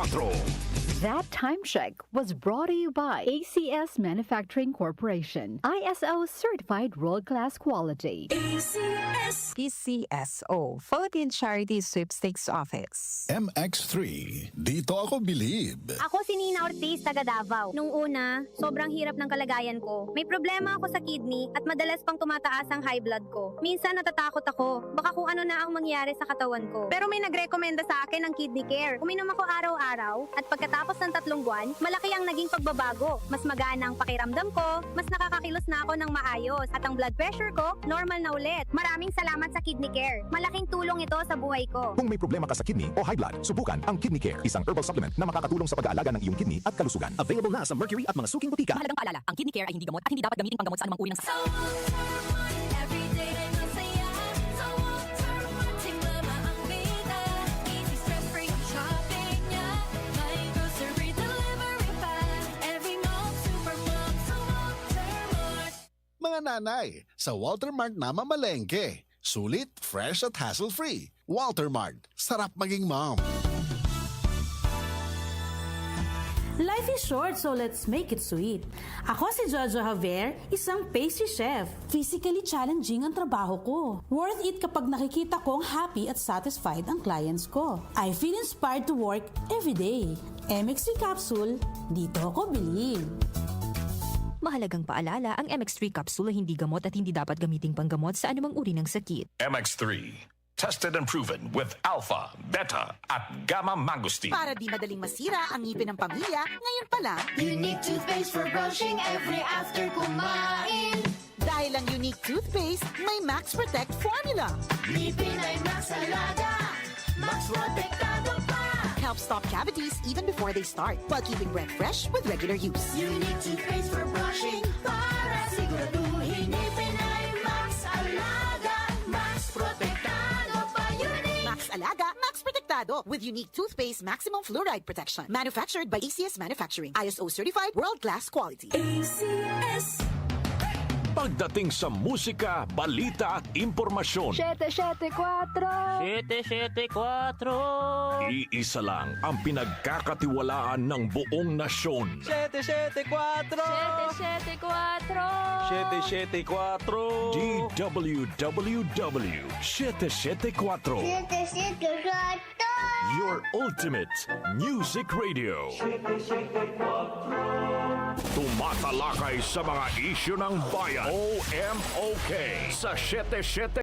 That time check was brought to you by ACS Manufacturing Corporation, ISO certified world-class quality. PCSO, Philippine Charity Sweepstakes Office. MX3, dito ako bilib. Ako si Nina Ortiz, taga Davao. Nung una, sobrang hirap ng kalagayan ko. May problema ako sa kidney at madalas pang tumataas ang high blood ko. Minsan natatakot ako, baka kung ano na ang mangyari sa katawan ko. Pero may nagrekomenda sa akin ng Kidney Care. Uminom ako araw-araw at pagkatapos ng 3 buwan, malaki ang naging pagbabago. Mas magana ang pakiramdam ko, mas nakakakilos na ako ng maayos at ang blood pressure ko, normal na ulit. Maraming salamat sa Kidney Care. Malaking tulong ito sa buhay ko. Kung may problema ka sa kidney o high blood, subukan ang Kidney Care, isang herbal supplement na makakatulong sa pag-aalaga ng iyong kidney at kalusugan. Available na sa Mercury at mga suking butika. Mahalagang paalala, ang Kidney Care ay hindi gamot at hindi dapat gamitin panggamot sa anumang uri ng sakit. Mga nanay, sa Walter Mart na mamalengke. Sulit, fresh at hassle-free. Walter Mart, sarap maging mom. Life is short, so let's make it sweet. Ako si Jojo Javier, isang pastry chef. Physically challenging ang trabaho ko. Worth it kapag nakikita kong happy at satisfied ang clients ko. I feel inspired to work every day. MX3 capsule, dito ako bilib. Mahalagang paalala, ang MX3 capsule ay hindi gamot at hindi dapat gamiting panggamot sa anumang uri ng sakit. MX3, tested and proven with alpha, beta, at gamma mangosteen. Para di madaling masira ang ngipin ng pamilya, ngayon pa lang, Unique toothpaste for brushing every after kumain. dahil ang unique toothpaste, may Max Protect formula. Ngipin ay Max Alaga, Max Protektado pa. Helps stop cavities even before they start, while keeping breath fresh with regular use. Unique toothpaste for brushing para siguraduhin ngipin ay Max Alaga, Max Protektado pa. Unique Max Alaga, Max Protectado with unique toothpaste maximum fluoride protection. Manufactured by ACS Manufacturing. ISO certified world-class quality. ACS. Pagdating sa musika, balita at impormasyon, 774! 774 iisa lang ang pinagkakatiwalaan ng buong nasyon. 774 774 DWWW 774, your ultimate music radio. Tumatalakay sa mga isyu ng bayan. OMOK sa 774